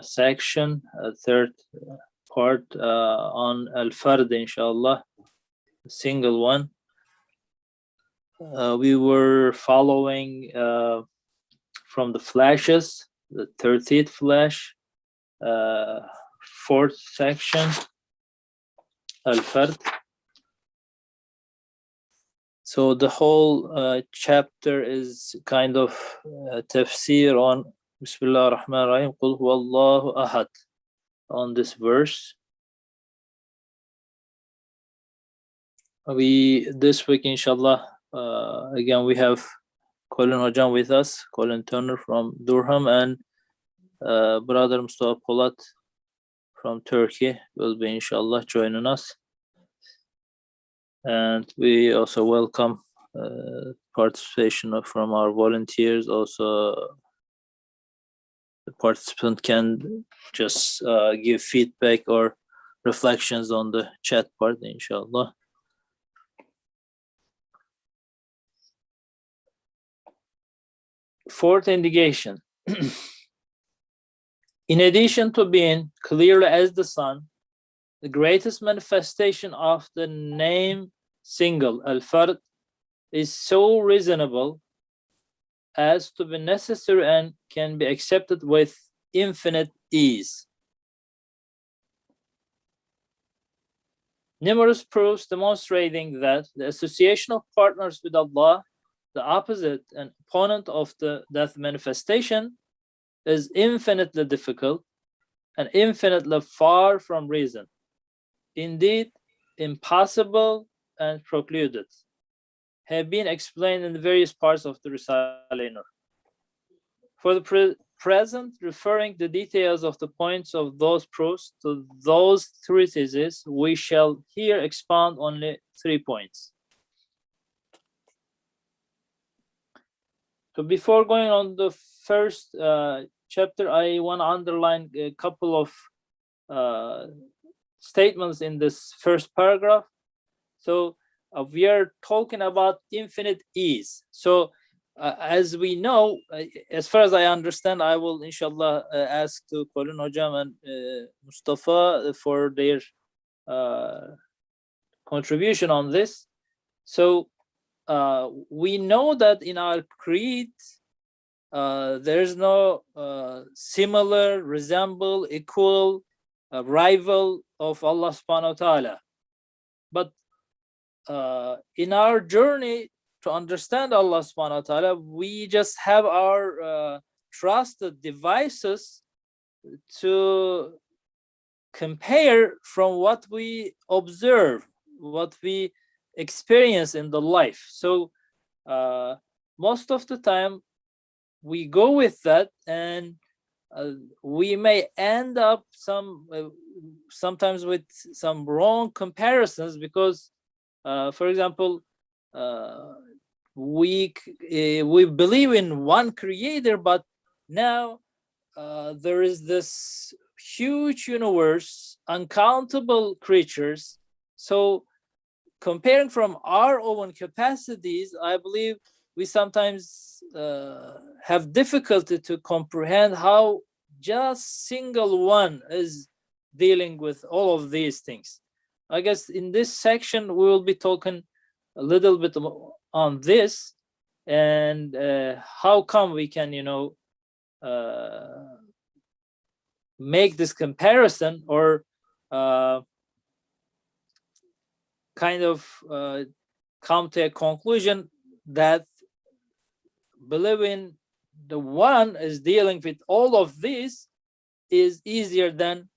section, third part on Al-Fard, inshallah, single one. We were following from the flashes, the 30th flash, fourth section, Al-Fard. So the whole chapter is kind of tafsir on Bismillah ar-Rahman ar-Rahim, Qul huwallahu ahad, on this verse. This week, inshallah, again, we have Colin Hojam with us, Colin Turner from Durham, and brother Mustafa Polat from Turkey will be, inshallah, joining us. And we also welcome participation from our volunteers. Also, the participant can just give feedback or reflections on the chat part, inshallah. Fourth indication. In addition to being clearly as the sun, the greatest manifestation of the name single, Al-Fard, is so reasonable as to be necessary and can be accepted with infinite ease. Numerous proofs demonstrating that the association of partners with Allah, the opposite and opponent of that manifestation, is infinitely difficult and infinitely far from reason. Indeed, impossible and precluded, have been explained in the various parts of the Risale-i Nur. For the present, referring the details of the points of those proofs to those treatises, we shall here expound only 3 points. So before going on the first chapter, I want to underline a couple of statements in this first paragraph. So we are talking about infinite ease. So as we know, as far as I understand, I will inshallah ask to Colin Hojam and Mustafa for their contribution on this. So we know that in our creed, there's no similar, resemble, equal, rival of Allah subhanahu wa ta'ala. But in our journey to understand Allah subhanahu wa ta'ala, we just have our trusted devices to compare from what we observe, what we experience in the life. So most of the time we go with that, and we may end up sometimes with some wrong comparisons, because for example, we believe in one creator, but now there is this huge universe, uncountable creatures. So comparing from our own capacities, I believe we sometimes have difficulty to comprehend how just single one is dealing with all of these things. I guess in this section we will be talking a little bit on this, and how come we can, make this comparison, or kind of come to a conclusion that believing the one is dealing with all of this is easier than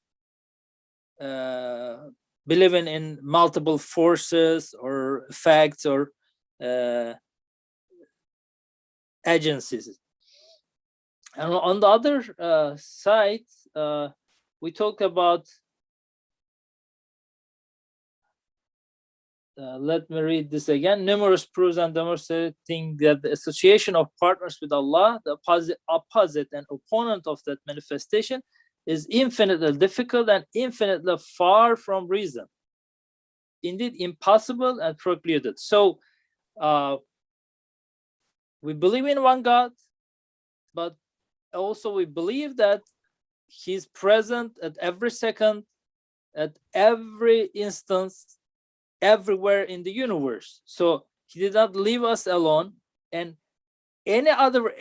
believing in multiple forces or facts or agencies. And on the other side, we talk about, let me read this again, numerous proofs and demonstrating that the association of partners with Allah, the opposite and opponent of that manifestation, is infinitely difficult and infinitely far from reason. Indeed, impossible and precluded. So we believe in one God, but also we believe that he's present at every second, at every instance, everywhere in the universe. So he did not leave us alone. And any other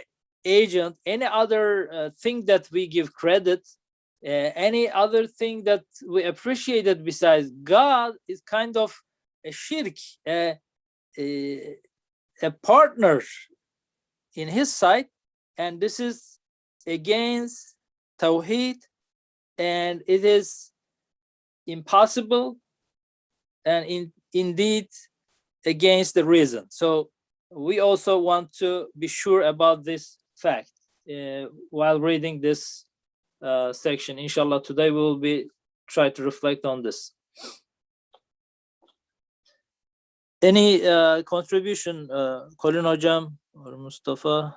agent, any other thing that we give credit, any other thing that we appreciated besides God is kind of a shirk, a partner in his side, and this is against Tawheed, and it is impossible and indeed against the reason. So we also want to be sure about this fact while reading this section. Inshallah, today we will be try to reflect on this. Any contribution, Colin Hocam or Mustafa,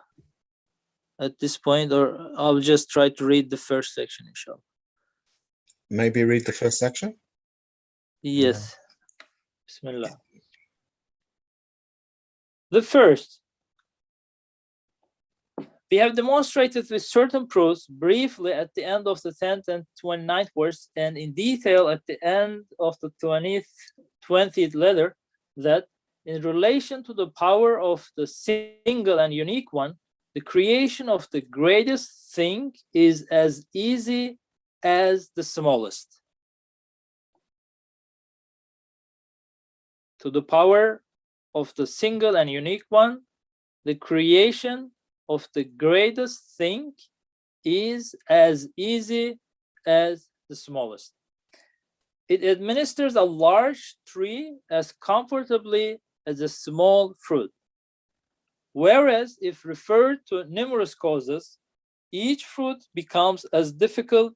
at this point, or I'll just try to read the first section, inshallah. Maybe read the first section? Yes. Bismillah. The first, we have demonstrated with certain proofs briefly at the end of the 10th and 29th verse, and in detail at the end of the 20th letter, that in relation to the power of the single and unique one, the creation of the greatest thing is as easy as the smallest. To the power of the single and unique one, the creation of the greatest thing is as easy as the smallest. It administers a large tree as comfortably as a small fruit. Whereas if referred to numerous causes, each fruit becomes as difficult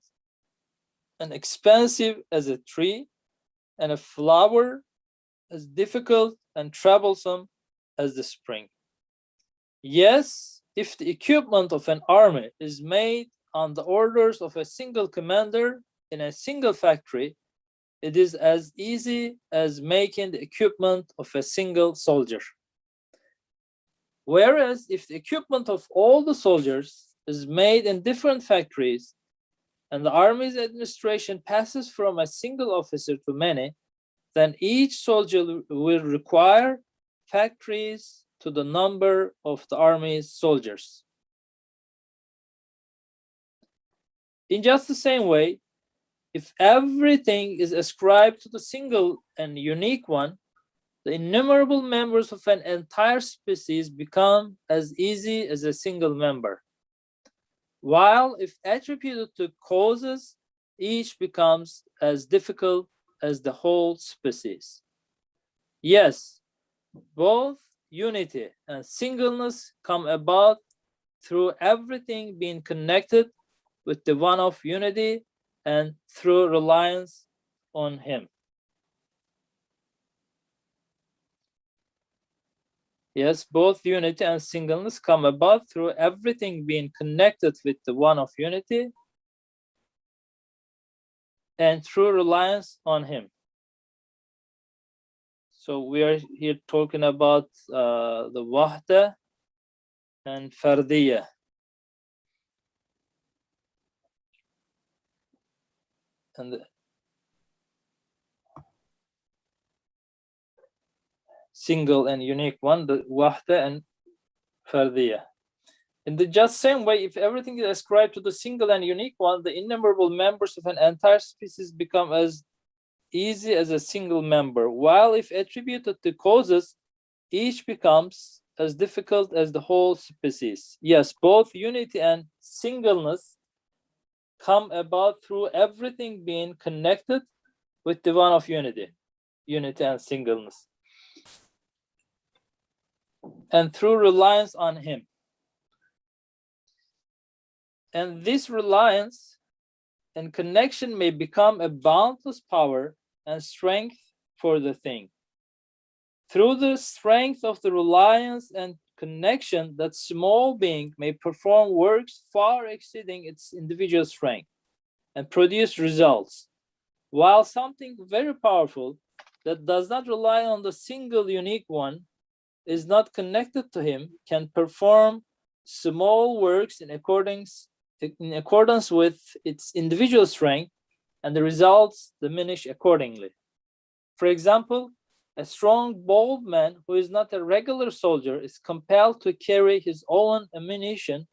and expensive as a tree, and a flower as difficult and troublesome as the spring. Yes, if the equipment of an army is made on the orders of a single commander in a single factory, it is as easy as making the equipment of a single soldier. Whereas if the equipment of all the soldiers is made in different factories, and the army's administration passes from a single officer to many, then each soldier will require factories to the number of the army's soldiers. In just the same way, if everything is ascribed to the single and unique one, the innumerable members of an entire species become as easy as a single member. While if attributed to causes, each becomes as difficult as the whole species. Yes, both unity and singleness come about through everything being connected with the one of unity and through reliance on him. Yes, both unity and singleness come about through everything being connected with the one of unity and through reliance on him. So we are here talking about the wahda and fardiyya. And the single and unique one, the wahda and fardiyya. In the just same way, if everything is ascribed to the single and unique one, the innumerable members of an entire species become as easy as a single member, while if attributed to causes, each becomes as difficult as the whole species. Yes, both unity and singleness come about through everything being connected with the one of unity and singleness, and through reliance on him. And this reliance and connection may become a boundless power and strength for the thing. Through the strength of the reliance and connection, that small being may perform works far exceeding its individual strength and produce results, while something very powerful that does not rely on the single unique one, is not connected to him, can perform small works in accordance in accordance with its individual strength, and the results diminish accordingly. For example, a strong, bold man who is not a regular soldier is compelled to carry his own ammunition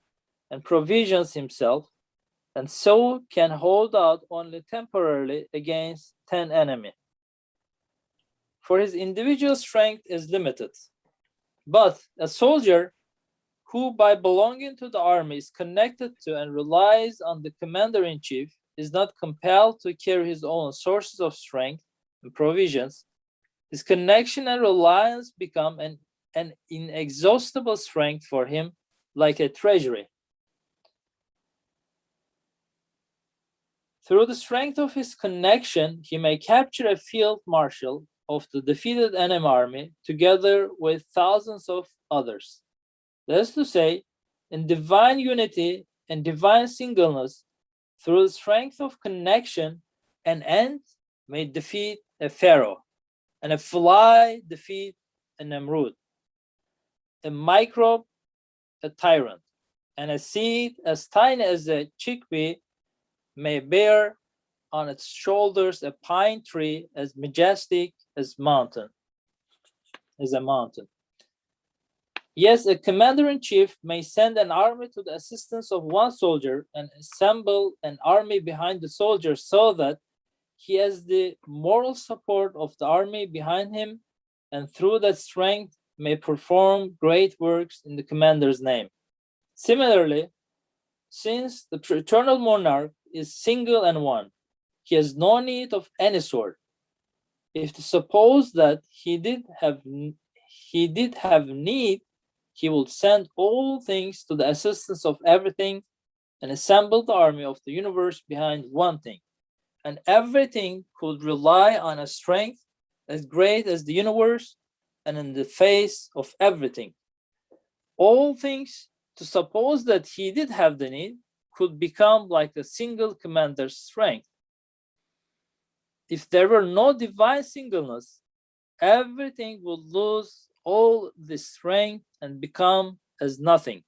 and provisions himself, and so can hold out only temporarily against 10 enemies. For his individual strength is limited. But a soldier who, by belonging to the army, is connected to and relies on the commander-in-chief, is not compelled to carry his own sources of strength and provisions. His connection and reliance become an inexhaustible strength for him, like a treasury. Through the strength of his connection, he may capture a field marshal of the defeated enemy army together with thousands of others. That is to say, in divine unity and divine singleness, through the strength of connection, an ant may defeat a pharaoh, and a fly defeat a Nemrud, a microbe a tyrant, and a seed as tiny as a chickpea may bear on its shoulders a pine tree as majestic as a mountain. Yes, a commander-in-chief may send an army to the assistance of one soldier and assemble an army behind the soldier so that he has the moral support of the army behind him, and through that strength may perform great works in the commander's name. Similarly, since the eternal monarch is single and one, he has no need of any sword. If to suppose that he did have need, he will send all things to the assistance of everything and assemble the army of the universe behind one thing. And everything could rely on a strength as great as the universe and in the face of everything. All things, to suppose that he did have the need, could become like a single commander's strength. If there were no divine singleness, everything would lose all this strength and become as nothing.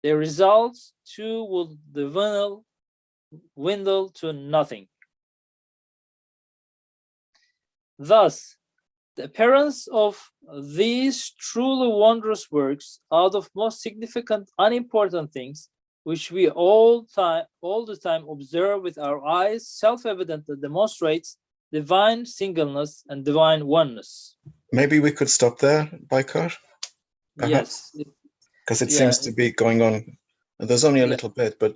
The results too would dwindle to nothing. Thus, the appearance of these truly wondrous works out of most significant, unimportant things, which we all the time observe with our eyes, self-evidently demonstrates divine singleness and divine oneness. Maybe we could stop there, Baikar, perhaps, yes, because it seems to be going on. There's only a little bit, but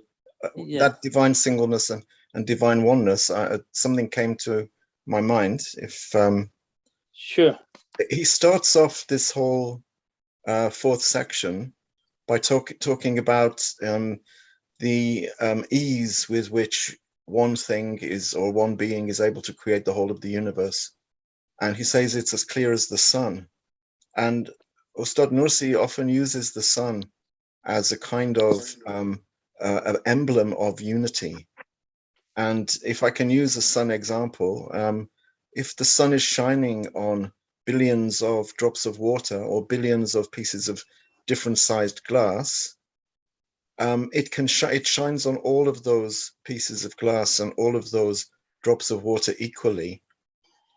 that divine singleness and divine oneness, something came to my mind. If sure, he starts off this whole fourth section by talking about the ease with which one thing is, or one being is able to create the whole of the universe. And he says it's as clear as the sun. And Ustad Nursi often uses the sun as a kind of an emblem of unity. And if I can use a sun example, if the sun is shining on billions of drops of water or billions of pieces of different sized glass, it shines on all of those pieces of glass and all of those drops of water equally.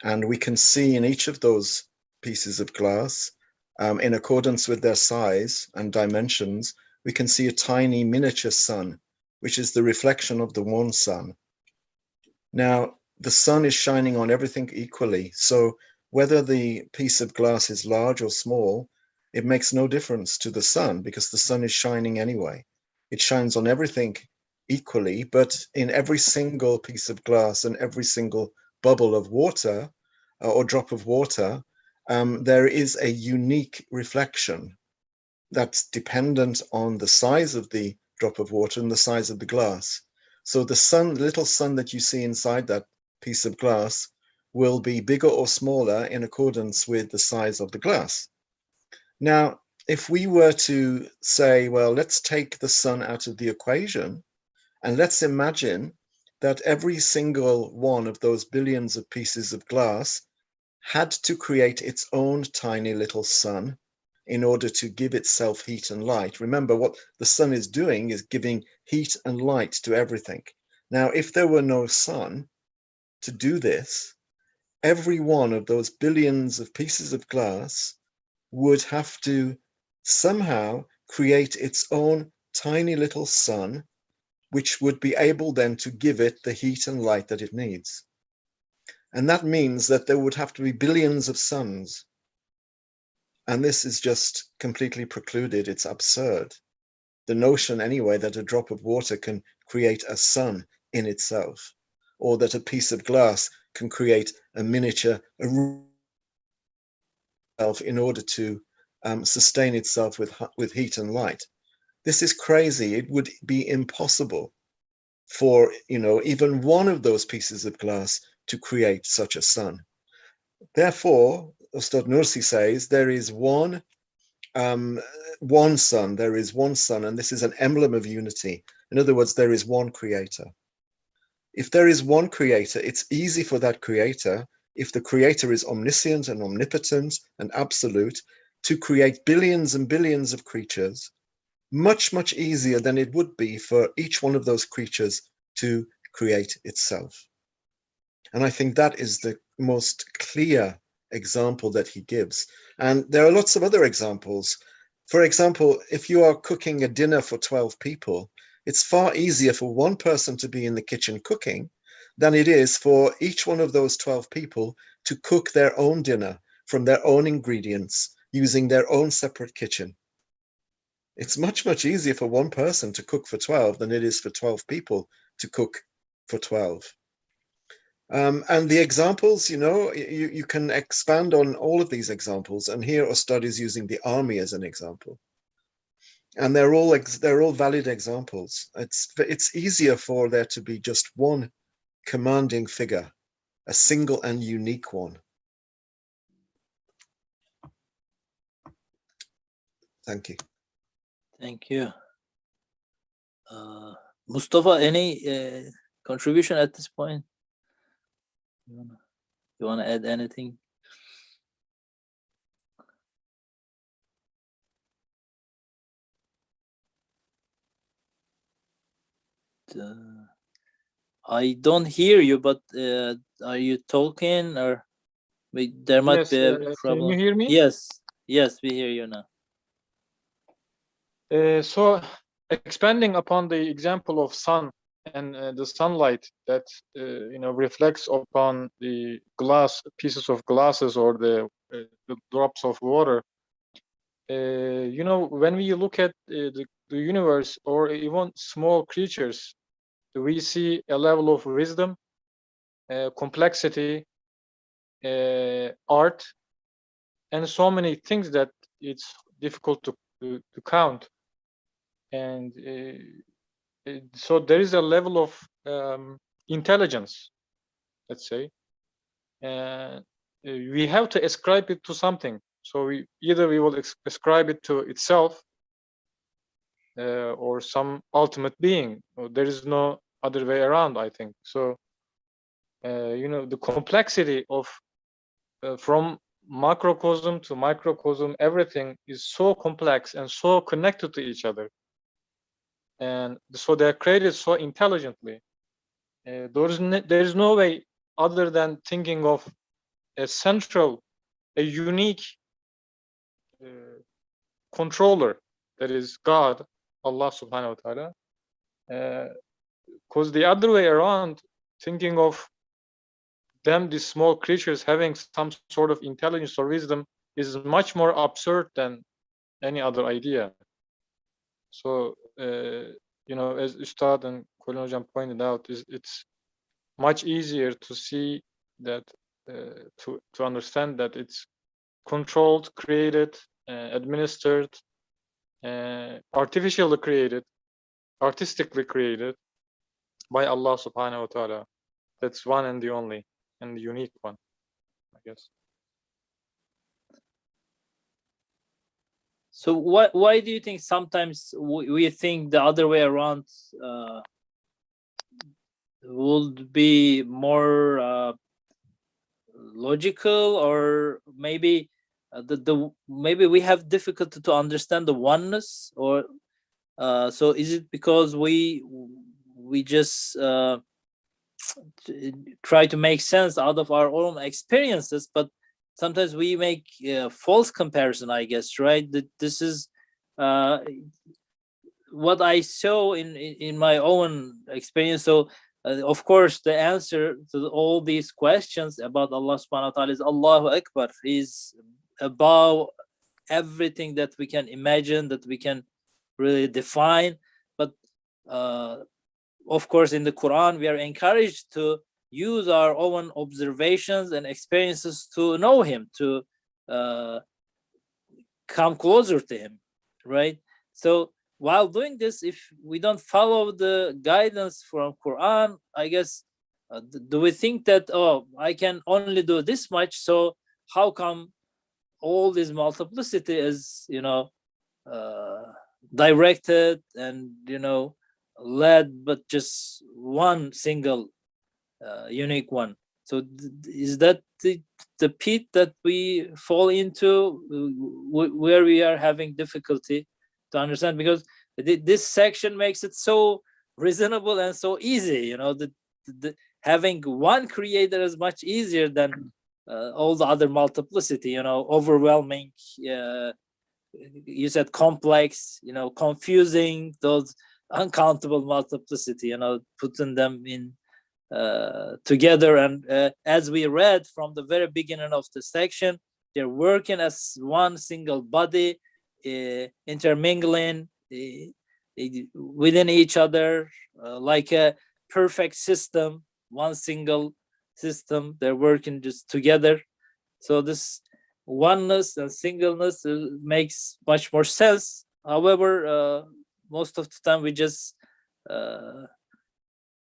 And we can see in each of those pieces of glass, in accordance with their size and dimensions, we can see a tiny miniature sun, which is the reflection of the one sun. Now, the sun is shining on everything equally. So whether the piece of glass is large or small, it makes no difference to the sun because the sun is shining anyway. It shines on everything equally, but in every single piece of glass and every single bubble of water or drop of water, there is a unique reflection that's dependent on the size of the drop of water and the size of the glass. So the sun, the little sun that you see inside that piece of glass will be bigger or smaller in accordance with the size of the glass. Now, if we were to say, well, let's take the sun out of the equation and let's imagine that every single one of those billions of pieces of glass had to create its own tiny little sun in order to give itself heat and light. Remember, what the sun is doing is giving heat and light to everything. Now, if there were no sun to do this, every one of those billions of pieces of glass would have to somehow create its own tiny little sun, which would be able then to give it the heat and light that it needs. And that means that there would have to be billions of suns. And this is just completely precluded. It's absurd. The notion, anyway, that a drop of water can create a sun in itself, or that a piece of glass can create a miniature in order to sustain itself with heat and light. This is crazy. It would be impossible for, even one of those pieces of glass to create such a sun. Therefore, Ustad Nursi says there is one sun. There is one sun, and this is an emblem of unity. In other words, there is one creator. If there is one creator, it's easy for that creator, if the creator is omniscient and omnipotent and absolute, to create billions and billions of creatures, much, much easier than it would be for each one of those creatures to create itself. And I think that is the most clear example that he gives. And there are lots of other examples. For example, if you are cooking a dinner for 12 people, it's far easier for one person to be in the kitchen cooking than it is for each one of those 12 people to cook their own dinner from their own ingredients using their own separate kitchen. It's much, much easier for one person to cook for 12 than it is for 12 people to cook for 12. And the examples, you can expand on all of these examples. And here Ustad is using the army as an example. And they're all valid examples. It's easier for there to be just one commanding figure, a single and unique one. Thank you. Thank you. Mustafa, any contribution at this point? You want to add anything? I don't hear you, but are you talking, or there might Yes, be a can problem? you hear me? Yes, we hear you now. So expanding upon the example of sun and the sunlight that reflects upon the pieces of glasses or the drops of water. When we look at the universe or even small creatures, we see a level of wisdom, complexity, art, and so many things that it's difficult to count. And so there is a level of intelligence, let's say, and we have to ascribe it to something. So we will ascribe it to itself or some ultimate being. There is no other way around, I think. So the complexity of from macrocosm to microcosm, everything is so complex and so connected to each other, and so they're created so intelligently. There is no way other than thinking of a central, a unique controller, that is God, Allah subhanahu wa ta'ala. Because the other way around, thinking of them, these small creatures, having some sort of intelligence or wisdom is much more absurd than any other idea. So, as Ustad and Kolin Hocam pointed out, it's much easier to see that, to understand that it's controlled, created, administered, artificially created, artistically created by Allah subhanahu wa ta'ala. That's one and the only and the unique one, I guess. So why do you think sometimes we think the other way around would be more logical, or maybe maybe we have difficulty to understand the oneness, or so is it because we just try to make sense out of our own experiences, but sometimes we make false comparison, I guess, right? That this is what I saw in my own experience. So of course the answer to all these questions about Allah subhanahu wa ta'ala is Allahu Akbar. He's above everything that we can imagine, that we can really define. But of course in the Quran we are encouraged to use our own observations and experiences to know him, to come closer to him, right? So while doing this, if we don't follow the guidance from Quran, I guess, do we think that, oh, I can only do this much, so how come all this multiplicity is, directed and, led, but just one single unique one? So is that the pit that we fall into, where we are having difficulty to understand? Because this section makes it so reasonable and so easy, having one creator is much easier than all the other multiplicity, overwhelming, you said complex, confusing, those uncountable multiplicity, putting them in together. And as we read from the very beginning of the section, they're working as one single body, intermingling within each other, like a perfect system, one single system. They're working just together. So this oneness and singleness makes much more sense. However, most of the time we just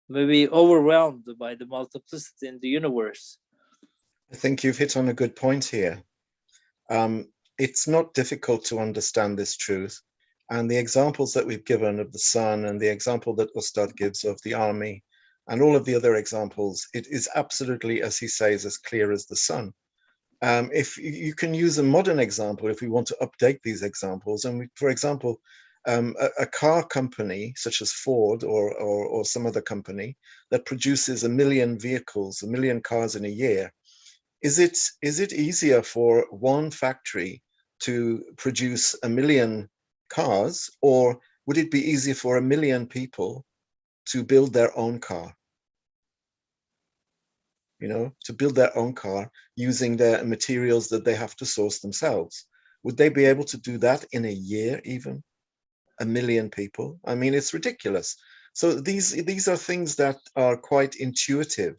maybe overwhelmed by the multiplicity in the universe. I think you've hit on a good point here. It's not difficult to understand this truth. And the examples that we've given of the sun, and the example that Ustad gives of the army, and all of the other examples, it is absolutely, as he says, as clear as the sun. If you can use a modern example, if we want to update these examples, and for example, a car company such as Ford or some other company that produces 1 million vehicles, 1 million cars in a year, is it easier for one factory to produce 1 million cars, or would it be easier for 1 million people to build their own car? To build their own car using the materials that they have to source themselves. Would they be able to do that in a year, even? 1 million people? I mean, it's ridiculous. So these are things that are quite intuitive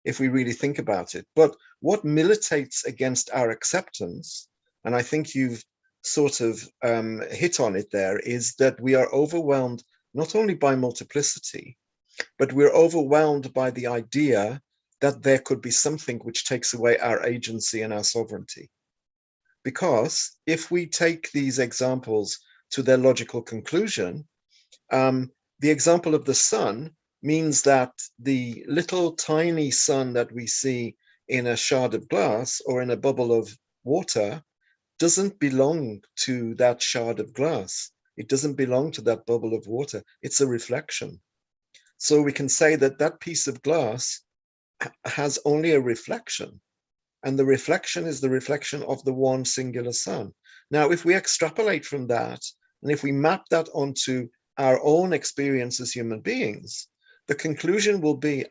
if we really think about it. But what militates against our acceptance, and I think you've sort of hit on it there, is that we are overwhelmed not only by multiplicity, but we're overwhelmed by the idea that there could be something which takes away our agency and our sovereignty. Because if we take these examples to their logical conclusion, the example of the sun means that the little tiny sun that we see in a shard of glass or in a bubble of water doesn't belong to that shard of glass. It doesn't belong to that bubble of water. It's a reflection. So we can say that that piece of glass has only a reflection, and the reflection is the reflection of the one singular sun. Now, if we extrapolate from that, and if we map that onto our own experience as human beings, the conclusion will be,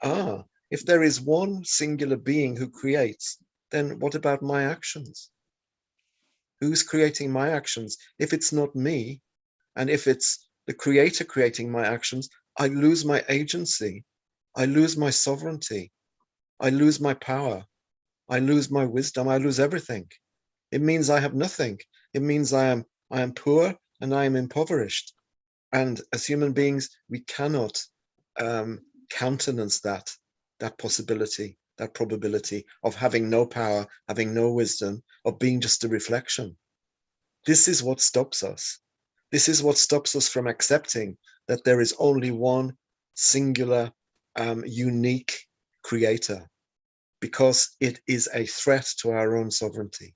if there is one singular being who creates, then what about my actions? Who's creating my actions? If it's not me, and if it's the creator creating my actions, I lose my agency. I lose my sovereignty. I lose my power. I lose my wisdom. I lose everything. It means I have nothing. It means I am poor and I am impoverished. And as human beings, we cannot countenance that possibility, that probability of having no power, having no wisdom, of being just a reflection. This is what stops us. This is what stops us from accepting that there is only one singular, unique creator, because it is a threat to our own sovereignty.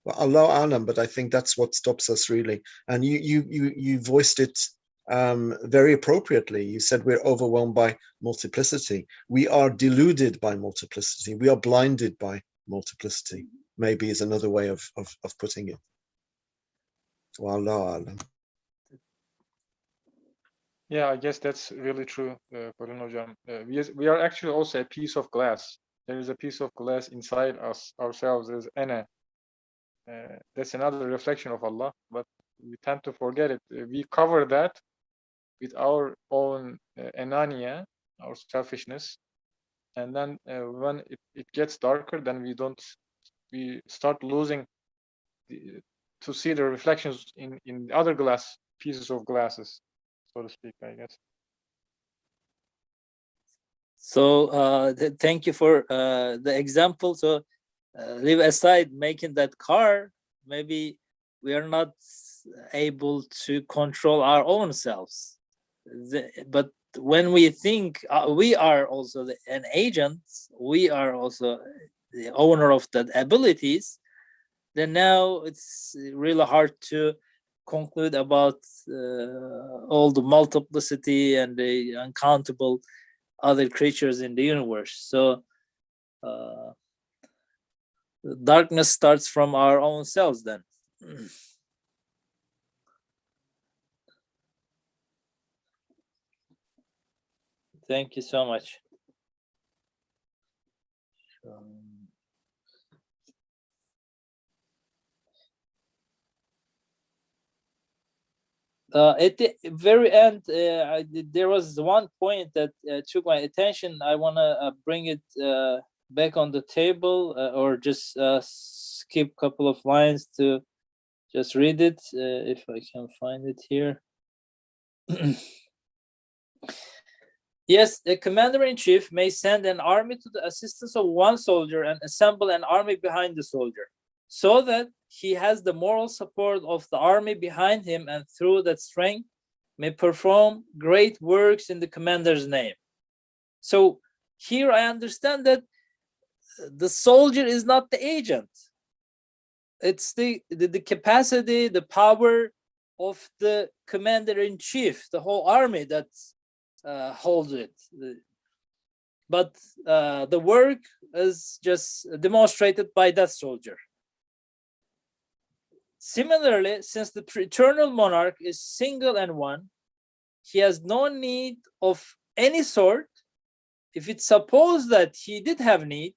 Well, Allah Alam, but I think that's what stops us really. And you voiced it very appropriately. You said we're overwhelmed by multiplicity. We are deluded by multiplicity. We are blinded by multiplicity, maybe is another way of putting it. Wallahu alam. Yeah, I guess that's really true, Colin Hocam. We are actually also a piece of glass. There is a piece of glass inside us, ourselves. There's ana. That's another reflection of Allah, but we tend to forget it. We cover that with our own anania, our selfishness, and then when it gets darker, then we start losing to see the reflections in other glass pieces of glasses, so to speak, I guess. So thank you for the example. So leave aside making that car, maybe we are not able to control our own selves. But when we think we are also an agent, we are also the owner of that abilities, then now it's really hard to conclude about all the multiplicity and the uncountable other creatures in the universe. So darkness starts from our own selves then. Thank you so much. At the very end, there was one point that took my attention. I want to bring it back on the table, or just skip a couple of lines to just read it, if I can find it here. Yes, a commander-in-chief may send an army to the assistance of one soldier and assemble an army behind the soldier, so that he has the moral support of the army behind him, and through that strength may perform great works in the commander's name. So here I understand that the soldier is not the agent. It's the capacity, the power of the commander-in-chief, the whole army that holds it. But the work is just demonstrated by that soldier. Similarly, since the eternal monarch is single and one, he has no need of any sort. If it's supposed that he did have need,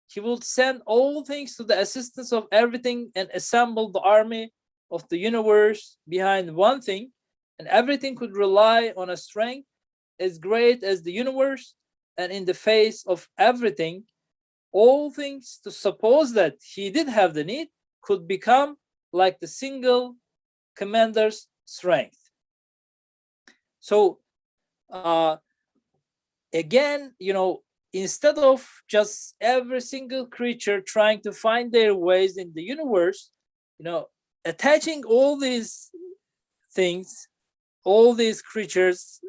he will send all things to the assistance of everything and assemble the army of the universe behind one thing, and everything could rely on a strength as great as the universe, and in the face of everything, all things, to suppose that he did have the need, could become like the single commander's strength. So again, instead of just every single creature trying to find their ways in the universe, attaching all these things, all these creatures,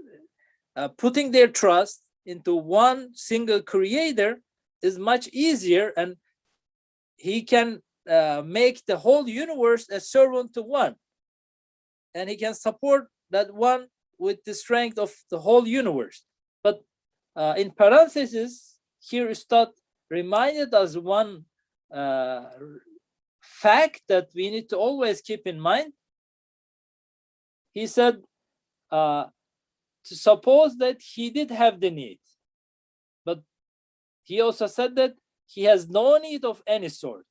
putting their trust into one single creator is much easier, and he can make the whole universe a servant to one, and he can support that one with the strength of the whole universe. But in parentheses, here Ustad reminded us one fact that we need to always keep in mind. He said, to suppose that he did have the need, but he also said that he has no need of any sort.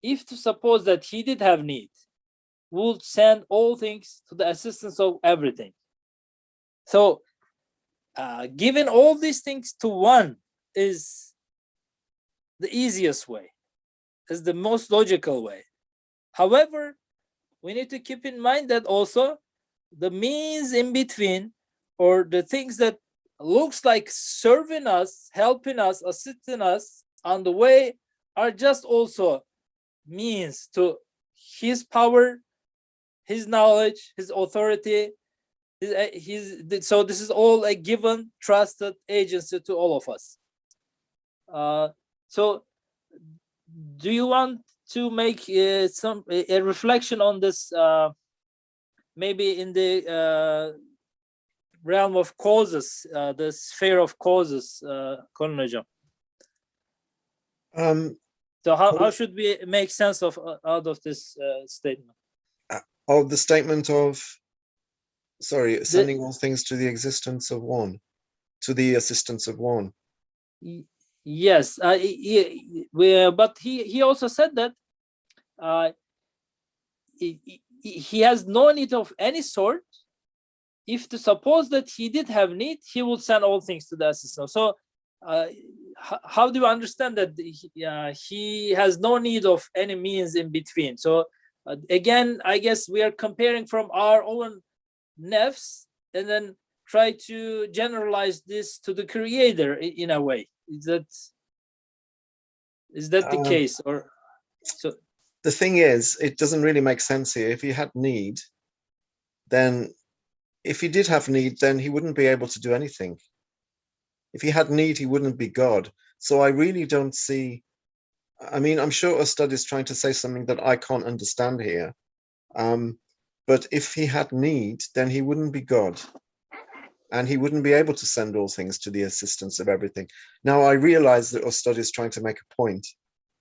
If to suppose that he did have need, would send all things to the assistance of everything. So giving all these things to one is the easiest way, is the most logical way. However, we need to keep in mind that also the means in between, or the things that looks like serving us, helping us, assisting us on the way, are just also means to his power, his knowledge, his authority. So this is all a given, trusted agency to all of us. So do you want to make a reflection on this, maybe in the realm of causes, the sphere of causes, Colin Hocam. So how should we make sense of out of this statement? Of the statement of, sorry, sending all things to the existence of one, to the assistance of one. Yes, but he also said that he has no need of any sort. If to suppose that he did have need, he would send all things to the assistant. So how do you understand that he has no need of any means in between? So again, I guess we are comparing from our own nafs and then try to generalize this to the creator in a way. Is that the case? Or so the thing is, it doesn't really make sense here. If he had need, then if he did have need, then he wouldn't be able to do anything. If he had need, he wouldn't be God. So I really don't see, I mean, I'm sure Ustad is trying to say something that I can't understand here. But if he had need, then he wouldn't be God. And he wouldn't be able to send all things to the assistance of everything. Now, I realize that Ustad is trying to make a point,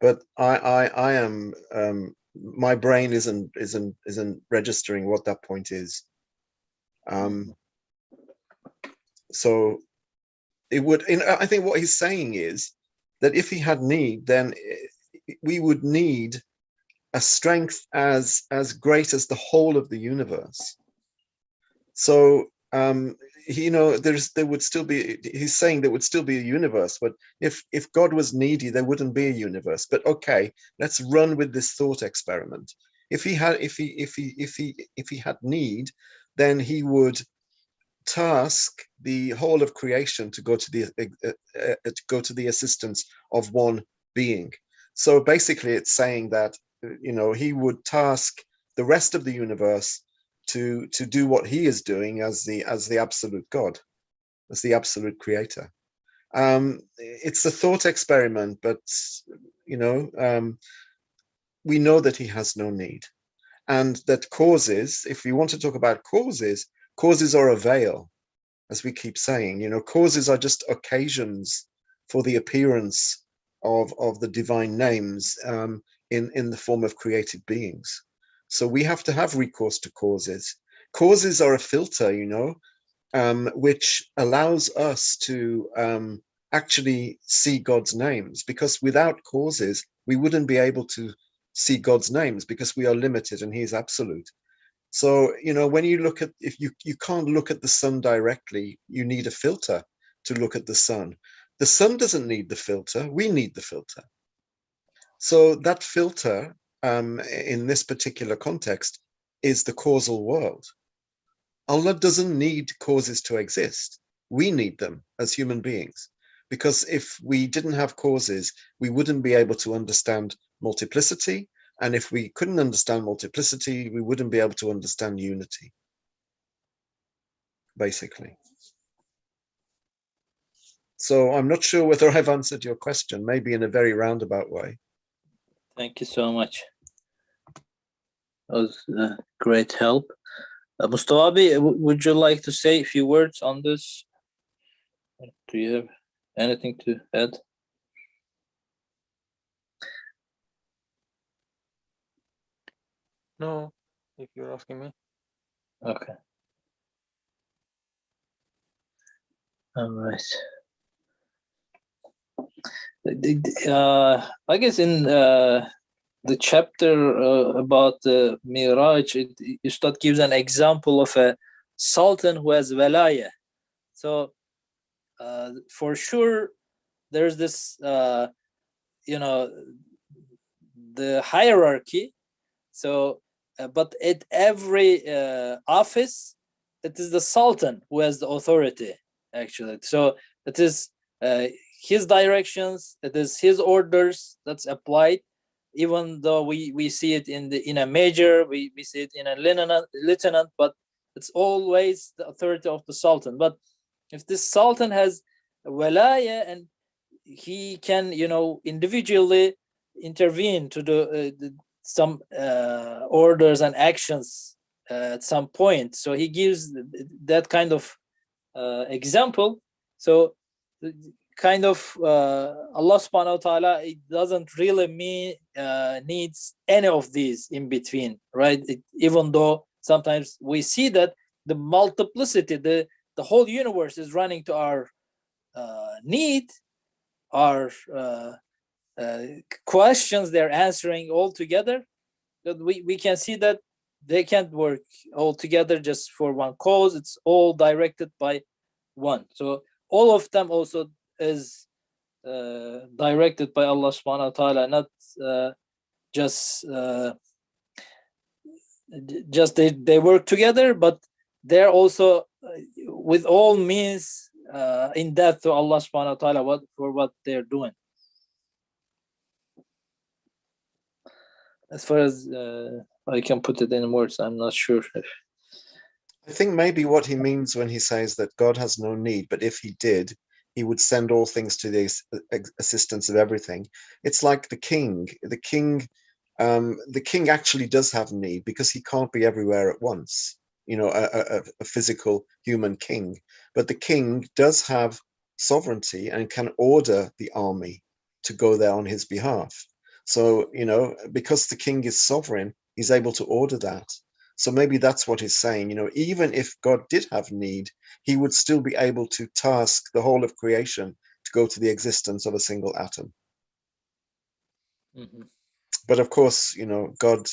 but I am, my brain isn't registering what that point is. So it would, I think what he's saying is that if he had need, then we would need a strength as great as the whole of the universe. So there would still be, he's saying there would still be a universe, but if God was needy, there wouldn't be a universe. But okay, let's run with this thought experiment. If he had need, then he would task the whole of creation to go to the assistance of one being. So basically, it's saying that he would task the rest of the universe to do what he is doing as the absolute God, as the absolute creator. It's a thought experiment, but we know that he has no need, and that causes, if we want to talk about causes are a veil, as we keep saying. Causes are just occasions for the appearance of the divine names in the form of created beings. So we have to have recourse to causes. Causes are a filter, which allows us to actually see God's names, because without causes, we wouldn't be able to see God's names, because we are limited and he is absolute. So, when you look at, if you can't look at the sun directly, you need a filter to look at the sun. The sun doesn't need the filter, we need the filter. So that filter, in this particular context, is the causal world. Allah doesn't need causes to exist. We need them as human beings, because if we didn't have causes, we wouldn't be able to understand multiplicity. And if we couldn't understand multiplicity, we wouldn't be able to understand unity, basically. So I'm not sure whether I've answered your question, maybe in a very roundabout way. Thank you so much. That was great help. Mustafa, would you like to say a few words on this? Do you have anything to add? No, if you're asking me. Okay. All right. I guess in the chapter about the Miraj, Ustad gives an example of a sultan who has velaya. So for sure, there's this, the hierarchy. So, but at every office, it is the sultan who has the authority, actually. So it is his directions, it is his orders that's applied. Even though we see it in a major, we see it in a lieutenant, but it's always the authority of the sultan. But if this sultan has walaya and he can, individually, intervene to some orders and actions at some point. So he gives that kind of example. So kind of Allah subhanahu wa ta'ala, it doesn't really mean needs any of these in between, right? Even though sometimes we see that the multiplicity, the whole universe is running to our need, our questions they're answering all together. That we can see that they can't work all together just for one cause. It's all directed by one. So all of them also is directed by Allah subhanahu wa ta'ala, not just they work together, but they're also with all means in depth to Allah subhanahu wa ta'ala what they're doing. As far as I can put it in words, I'm not sure. I think maybe what he means when he says that God has no need, but if he did, he would send all things to the assistance of everything. It's like the king. The king actually does have need because he can't be everywhere at once. You know, a physical human king, but the king does have sovereignty and can order the army to go there on his behalf. So, you know, because the king is sovereign, he's able to order that. So maybe that's what he's saying. You know, even if God did have need, he would still be able to task the whole of creation to go to the existence of a single atom. Mm-hmm. But of course, you know, God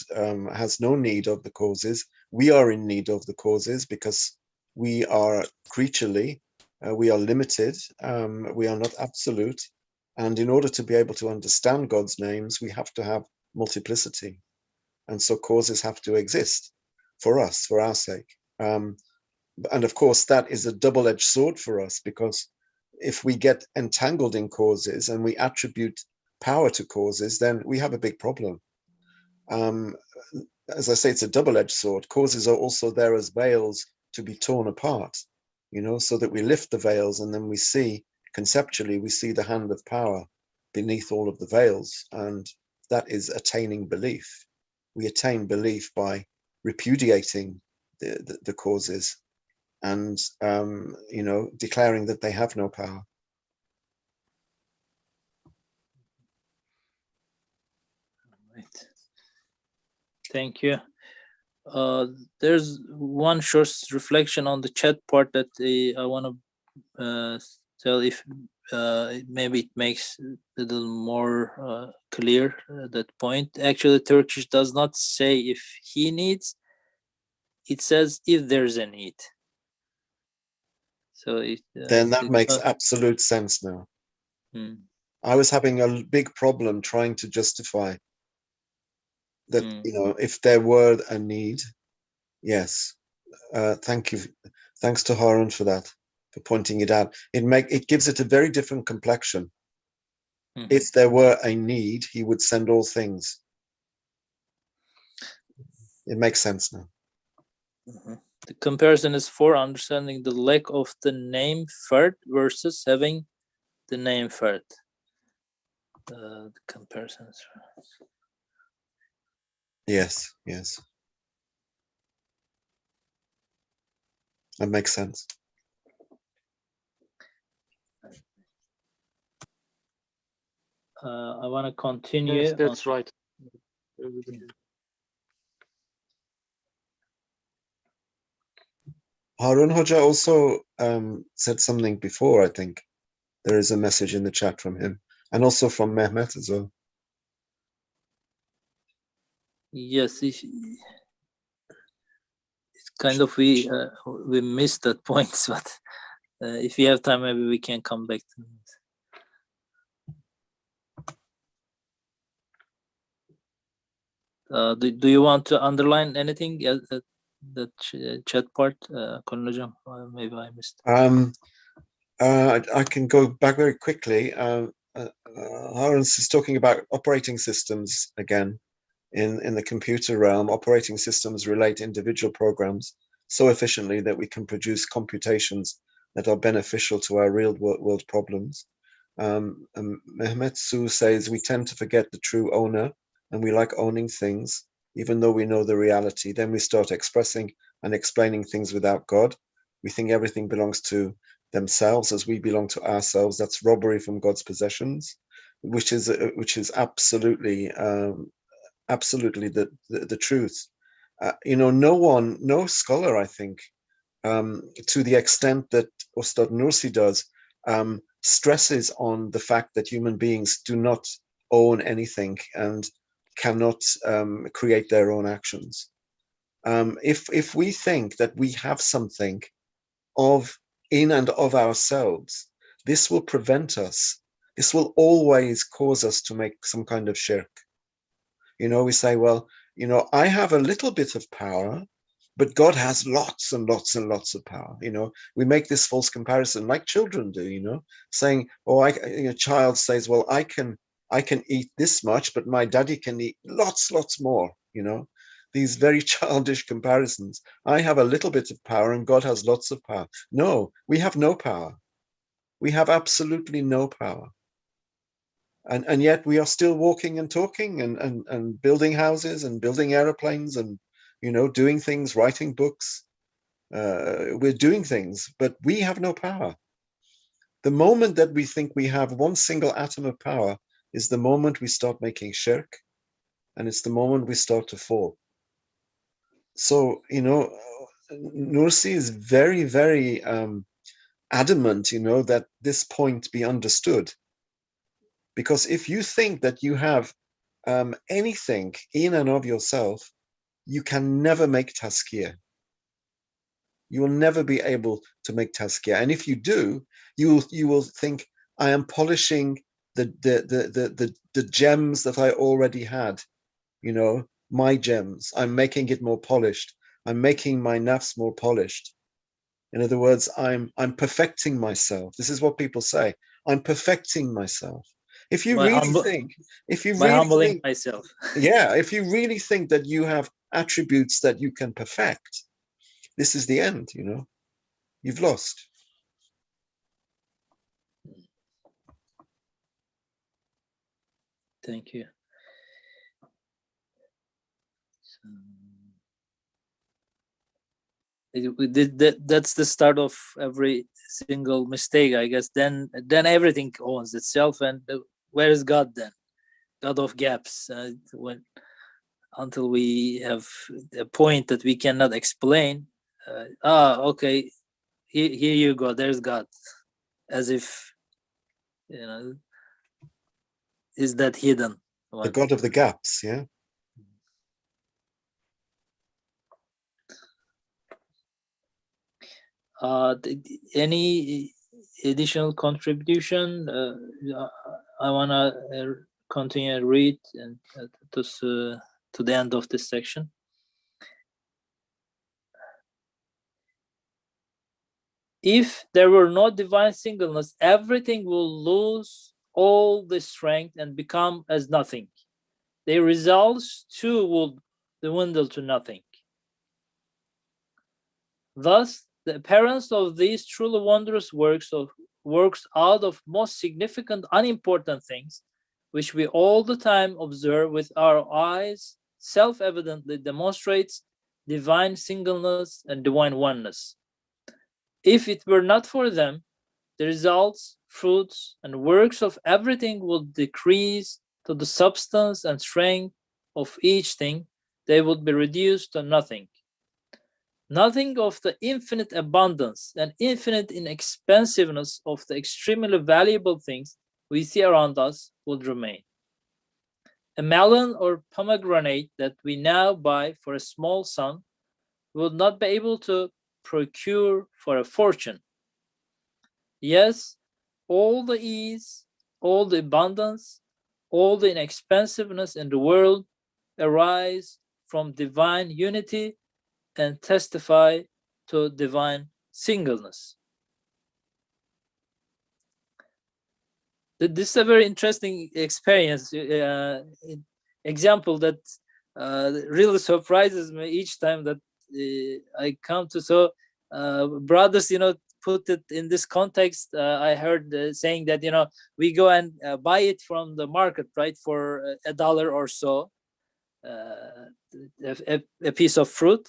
has no need of the causes. We are in need of the causes because we are creaturely, we are limited, we are not absolute. And in order to be able to understand God's names, we have to have multiplicity. And so causes have to exist for us, for our sake. And of course, that is a double-edged sword for us, because if we get entangled in causes and we attribute power to causes, then we have a big problem. As I say, it's a double-edged sword. Causes are also there as veils to be torn apart, you know, so that we lift the veils and then we see, conceptually, we see the hand of power beneath all of the veils. And that is attaining belief. We attain belief by repudiating the causes and, you know, declaring that they have no power. Right. Thank you. There's one short reflection on the chat part that I want to tell if maybe it makes a little more clear that point. Actually, Turkish does not say if he needs, it says if there's a need. So then that makes absolute sense now. I was having a big problem trying to justify that, you know, if there were a need. Yes. Thank you. Thanks to Harun for that, for pointing it out. It gives it a very different complexion. If there were a need, he would send all things. It makes sense now. The comparison is for understanding the lack of the name Fard versus having the name Fard. The comparisons. Yes, yes. That makes sense. I want to continue. Yes, that's right. Harun Hoja also said something before, I think. There is a message in the chat from him, and also from Mehmet as well. Yes, it's kind of we missed that point, but if we have time, maybe we can come back to it. Do you want to underline anything at that chat part, Konrajam? Maybe I missed. I can go back very quickly. Harun is talking about operating systems again. In the computer realm, operating systems relate individual programs so efficiently that we can produce computations that are beneficial to our real world problems. Mehmet Su says we tend to forget the true owner, and we like owning things, even though we know the reality. Then we start expressing and explaining things without God. We think everything belongs to themselves as we belong to ourselves. That's robbery from God's possessions, which is absolutely the truth. No scholar, I think, to the extent that Ustad Nursi does, stresses on the fact that human beings do not own anything and cannot create their own actions. If we think that we have something in and of ourselves, this will prevent us. This will always cause us to make some kind of shirk. We say, well, I have a little bit of power, but God has lots and lots and lots of power. We make this false comparison, like children do. Saying, "Oh, a child says, well, I can eat this much, but my daddy can eat lots more." These very childish comparisons. I have a little bit of power, and God has lots of power. No, we have no power. We have absolutely no power. And yet we are still walking and talking and building houses and building airplanes and doing things, writing books. We're doing things, but we have no power. The moment that we think we have one single atom of power is the moment we start making shirk, and it's the moment we start to fall. So Nursi is very, very adamant that this point be understood. Because if you think that you have anything in and of yourself, you can never make tazkiyah. You will never be able to make tazkiyah. And if you do, you will think, I am polishing the gems that I already had, my gems. I'm making it more polished. I'm making my nafs more polished. In other words, I'm perfecting myself. This is what people say. I'm perfecting myself. If you really think, myself. Yeah, if you really think that you have attributes that you can perfect, this is the end, you've lost. Thank you. That's the start of every single mistake, I guess. Then everything owns itself, and where is God then? God of gaps. Until we have a point that we cannot explain. Okay, here you go. There's God, as if is that hidden? The God of the gaps, yeah. Any additional contribution? I wanna continue and read and to the end of this section. If there were no divine singleness, everything will lose all the strength and become as nothing. Their results too will dwindle to nothing. Thus, the appearance of these truly wondrous works out of most significant, unimportant things, which we all the time observe with our eyes, self-evidently demonstrates divine singleness and divine oneness. If it were not for them, the results, fruits, and works of everything would decrease to the substance and strength of each thing. They would be reduced to nothing. Nothing of the infinite abundance and infinite inexpensiveness of the extremely valuable things we see around us would remain. A melon or pomegranate that we now buy for a small sum would not be able to procure for a fortune. Yes, all the ease, all the abundance, all the inexpensiveness in the world arise from divine unity and testify to divine singleness. This is a very interesting experience, example that really surprises me each time that I come to. So brothers, put it in this context, I heard saying that, you know, we go and buy it from the market, right, for $1 or so, a piece of fruit.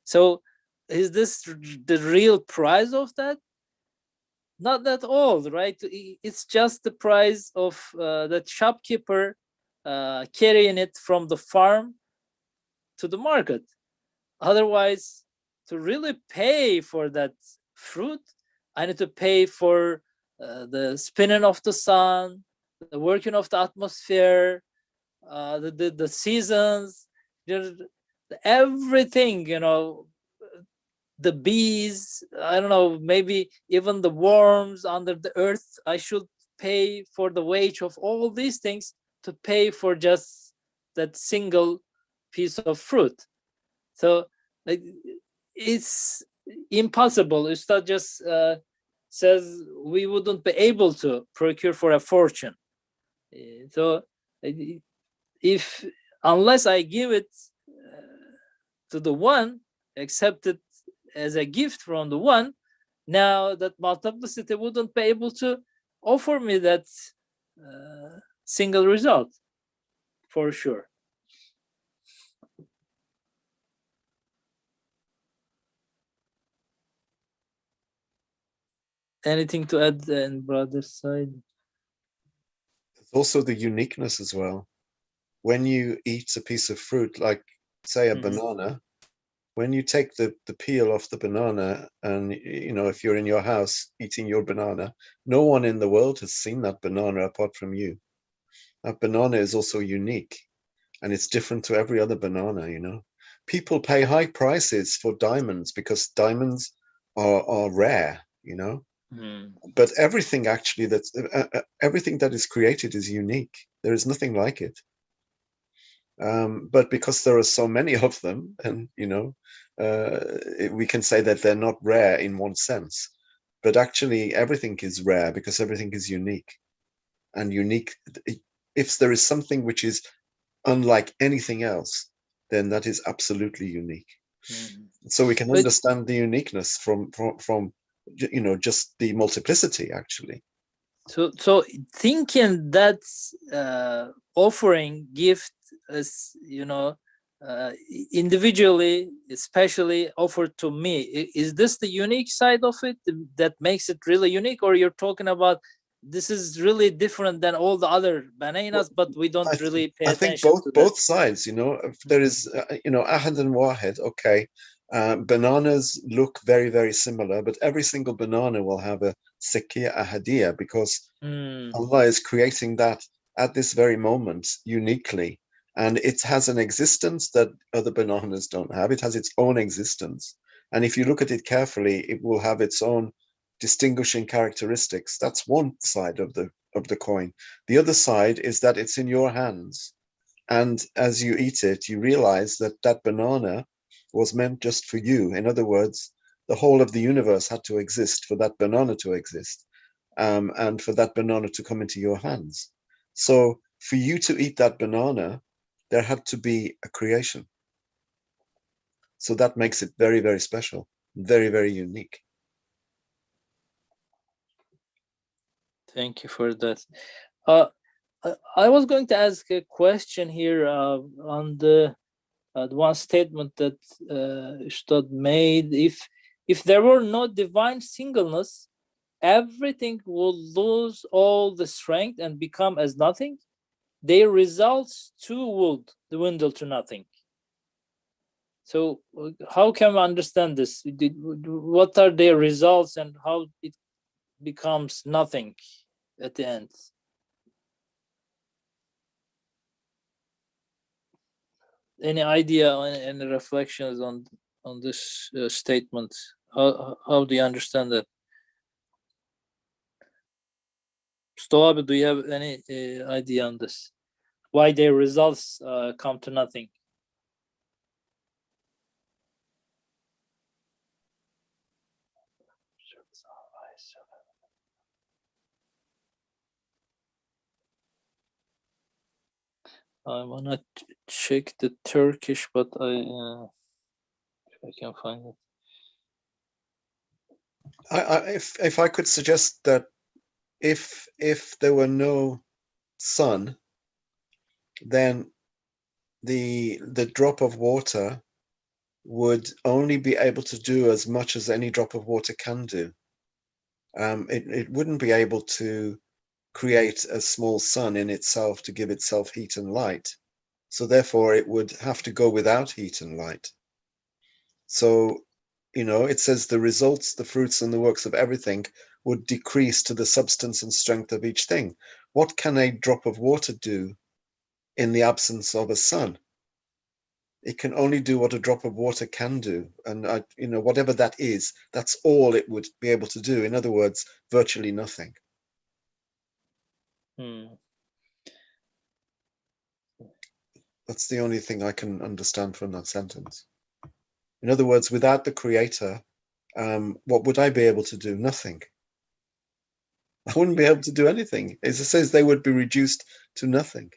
So is this the real price of that? Not at all, right? It's just the price of that shopkeeper carrying it from the farm to the market. Otherwise, to really pay for that fruit, I need to pay for the spinning of the sun, the working of the atmosphere, the seasons, everything, you know, the bees, I don't know, maybe even the worms under the earth. I should pay for the wage of all these things to pay for just that single piece of fruit. So like, it's impossible. Ustad just says we wouldn't be able to procure for a fortune. So if unless I give it to the one, accept it as a gift from the one, now that multiplicity wouldn't be able to offer me that single result, for sure. Anything to add on brother's side? There's also the uniqueness as well. When you eat a piece of fruit, like say a banana, when you take the peel off the banana, and you know, if you're in your house eating your banana, no one in the world has seen that banana apart from you. That banana is also unique, and it's different to every other banana, you know. People pay high prices for diamonds because diamonds are rare, you know. But everything actually everything that is created is unique. There is nothing like it. But because there are so many of them, and you know, we can say that they're not rare in one sense. But actually, everything is rare because everything is unique. And unique, if there is something which is unlike anything else, then that is absolutely unique. So we can understand the uniqueness from you know, just the multiplicity actually. So thinking that offering gift is, you know, individually, especially offered to me, is this the unique side of it that makes it really unique, or you're talking about this is really different than all the other bananas, but we don't really pay attention to that? Both sides, you know, if there is, you know, ahad and wahed, okay, bananas look very, very similar, but every single banana will have a sekia ahadiyya because Allah is creating that at this very moment uniquely. And it has an existence that other bananas don't have. It has its own existence. And if you look at it carefully, it will have its own distinguishing characteristics. That's one side of the coin. The other side is that it's in your hands. And as you eat it, you realize that that banana was meant just for you. In other words, the whole of the universe had to exist for that banana to exist, and for that banana to come into your hands. So for you to eat that banana, there had to be a creation. So that makes it very, very special, very, very unique. Thank you for that. I was going to ask a question here on the one statement that Ustad made. If there were no divine singleness, everything will lose all the strength and become as nothing. Their results too would dwindle to nothing. So how can we understand this? What are their results and how it becomes nothing at the end? Any idea, any reflections on this statement? How do you understand that? Stoabi, do you have any idea on this? Why their results come to nothing? I wanna check the Turkish, but if I can find it. If I could suggest that if there were no sun, then the drop of water would only be able to do as much as any drop of water can do. It wouldn't be able to create a small sun in itself to give itself heat and light. So therefore, it would have to go without heat and light. So, it says the results, the fruits, and the works of everything would decrease to the substance and strength of each thing. What can a drop of water do in the absence of a sun? It can only do what a drop of water can do. And, whatever that is, that's all it would be able to do. In other words, virtually nothing. That's the only thing I can understand from that sentence. In other words, without the creator, what would I be able to do? Nothing. I wouldn't be able to do anything. As it says, they would be reduced to nothing.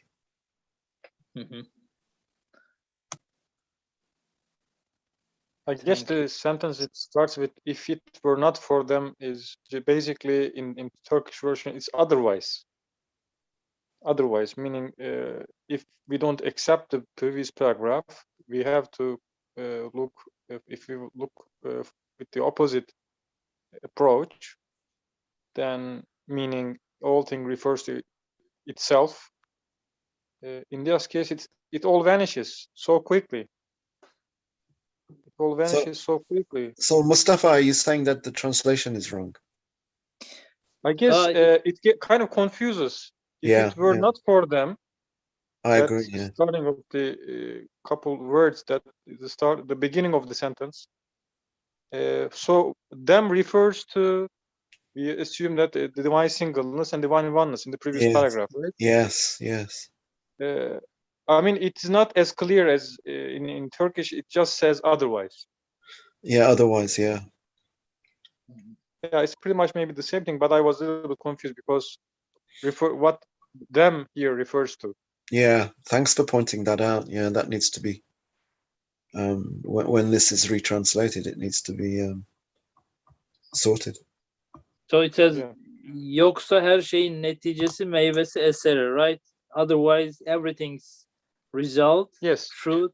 I guess the sentence it starts with "if it were not for them" is basically in Turkish version it's otherwise. Otherwise, meaning if we don't accept the previous paragraph, we have to look. If we look with the opposite approach, then meaning all thing refers to itself. In this case, it all vanishes so quickly. It all vanishes so quickly. So, Mustafa, are you saying that the translation is wrong? I guess it kind of confuses. If it were not for them, I agree. Yeah. Starting of the couple words that the beginning of the sentence. So them refers to, we assume that the divine singleness and divine oneness in the previous paragraph, right? Yes. I mean, it's not as clear as in Turkish. It just says otherwise. Yeah. Otherwise, yeah. Yeah, it's pretty much maybe the same thing, but I was a little bit confused because what them here refers to. Yeah. Thanks for pointing that out. Yeah, that needs to be. When this is retranslated, it needs to be sorted. So it says, yoksa her şeyin neticesi, meyvesi, eseri, right? Otherwise, everything's result, fruit,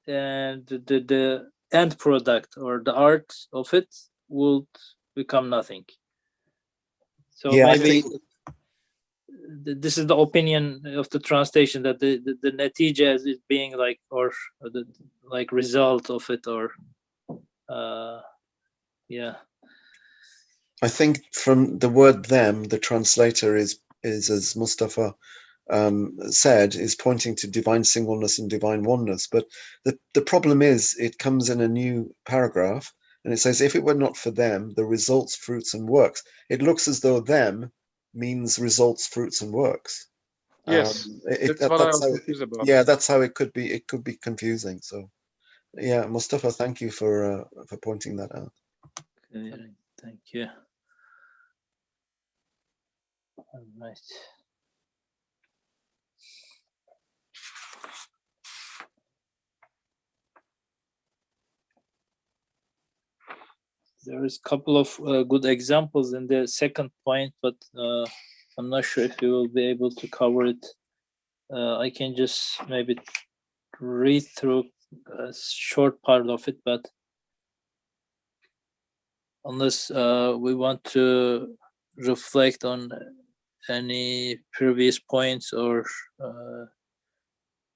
and the end product or the art of it would become nothing. So maybe this is the opinion of the translation, that the netija is being like, or the like result of it, or yeah. I think from the word "them," the translator is as Mustafa said, is pointing to divine singleness and divine oneness. But the problem is, it comes in a new paragraph, and it says, if it were not for them, the results, fruits, and works. It looks as though "them" means results, fruits, and works. Yes, that's what I was confused about. Yeah, that's how it could be. It could be confusing. So, yeah, Mustafa, thank you for pointing that out. Okay, thank you. All right. There is a couple of good examples in the second point, but I'm not sure if we will be able to cover it. I can just maybe read through a short part of it, but unless we want to reflect on any previous points or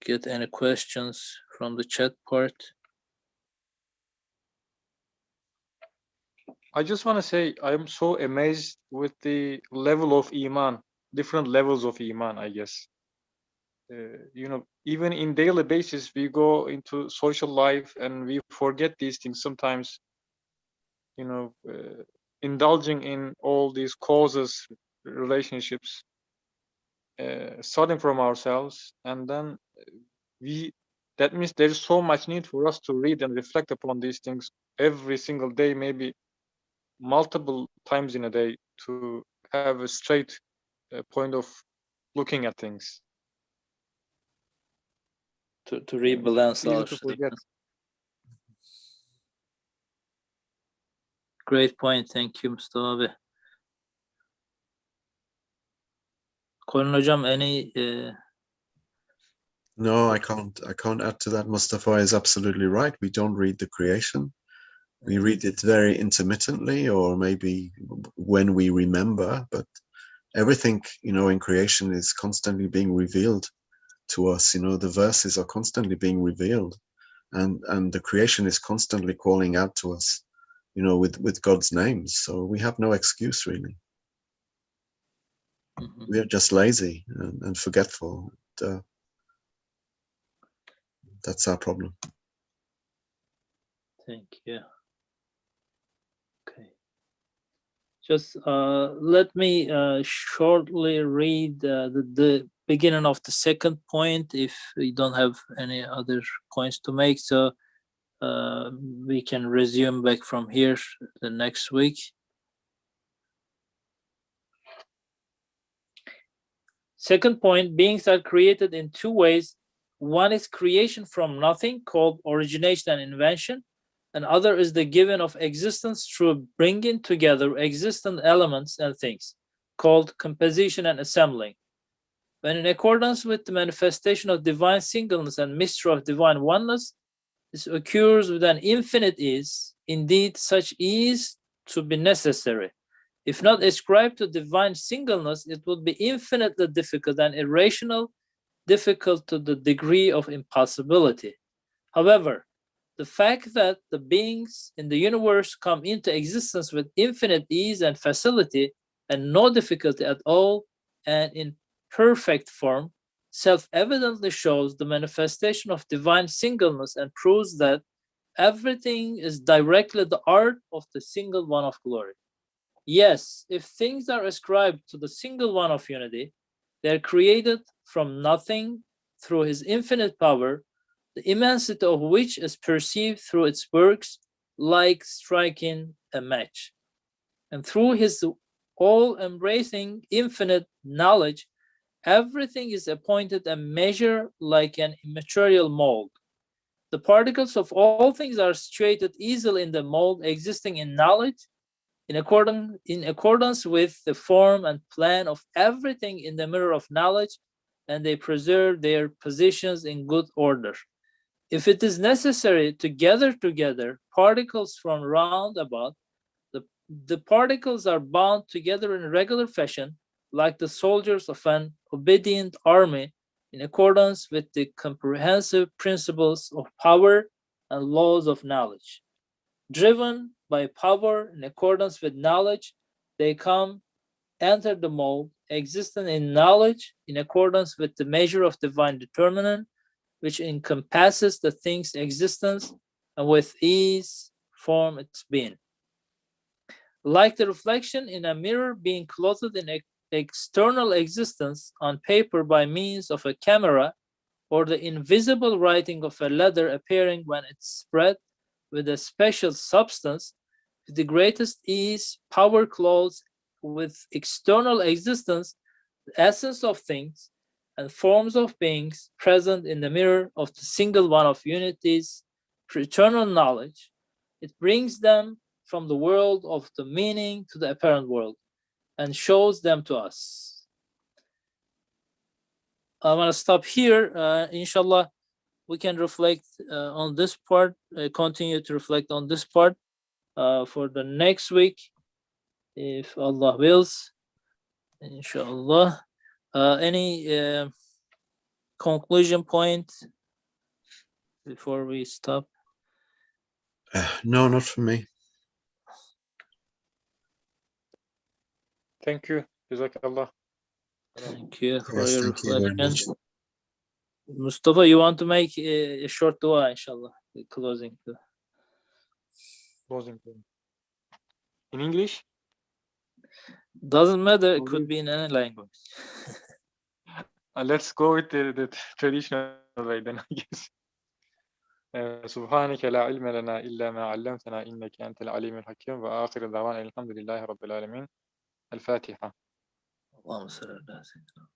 get any questions from the chat part. I just want to say I'm so amazed with the level of iman, different levels of iman, I guess. Even in daily basis, we go into social life and we forget these things sometimes, indulging in all these causes, relationships, starting from ourselves. And then that means there's so much need for us to read and reflect upon these things every single day, maybe multiple times in a day, to have a straight point of looking at things. To rebalance our forget. Great point. Thank you, Mustafa abi. Colin hocam, any No, I can't add to that. Mustafa is absolutely right. We don't read the creation. We read it very intermittently, or maybe when we remember, but everything, in creation is constantly being revealed to us. The verses are constantly being revealed, and the creation is constantly calling out to us, with God's names. So we have no excuse, really. We are just lazy and forgetful. That's our problem. Thank you. Okay. Just let me shortly read the beginning of the second point if we don't have any other points to make. So we can resume back from here the next week. Second point, beings are created in two ways. One is creation from nothing, called origination and invention, and other is the giving of existence through bringing together existent elements and things, called composition and assembling. When in accordance with the manifestation of divine singleness and mystery of divine oneness, this occurs with an infinite ease. Indeed, such ease to be necessary. If not ascribed to divine singleness, it would be infinitely difficult and irrational, difficult to the degree of impossibility. However, the fact that the beings in the universe come into existence with infinite ease and facility and no difficulty at all and in perfect form self-evidently shows the manifestation of divine singleness and proves that everything is directly the art of the single one of glory. Yes, if things are ascribed to the single one of unity, they are created from nothing through his infinite power, the immensity of which is perceived through its works like striking a match. And through his all-embracing infinite knowledge, everything is appointed a measure like an immaterial mold. The particles of all things are situated easily in the mold existing in knowledge, in accordance with the form and plan of everything in the mirror of knowledge, and they preserve their positions in good order. If it is necessary to gather together particles from round about, the particles are bound together in regular fashion, like the soldiers of an obedient army, in accordance with the comprehensive principles of power and laws of knowledge. Driven by power in accordance with knowledge, they come, enter the mold, existing in knowledge in accordance with the measure of divine determinant, which encompasses the thing's existence and with ease form its being. Like the reflection in a mirror being clothed in external existence on paper by means of a camera, or the invisible writing of a letter appearing when it's spread with a special substance, with the greatest ease, power clothes with external existence, the essence of things and forms of beings present in the mirror of the single one of unity's eternal knowledge. It brings them from the world of the meaning to the apparent world and shows them to us. I'm going to stop here. Inshallah, we can reflect on this part, continue to reflect on this part for the next week, if Allah wills, inshallah. Any conclusion point before we stop? No, not for me. Thank you. Jazakallah. Thank you for Yes, your thank you very reflection. much. Mustafa, you want to make a short dua, inshallah, the closing dua. Closing point. In English? Doesn't matter, it could be in any language. Let's go with the traditional way then, I guess. سبحانك لا علم لنا إلا ما علمتنا إنك أنت العليم الحكيم وآخر دعوانا الحمد لله رب العالمين. الفاتحة. اللهم صل على سيدنا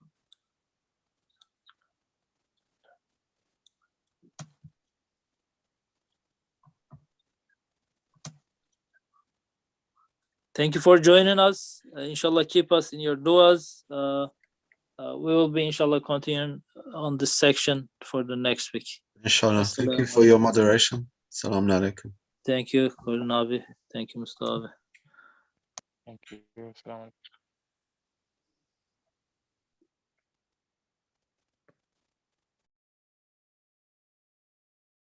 Thank you for joining us. Inshallah, keep us in your du'as. We will be, inshallah, continuing on this section for the next week. Inshallah. Thank you Assalamu for your alaikum. moderation. Salam alaikum. Thank you, Nabi. Thank you, Mustafa. Thank you. Assalamu alaikum.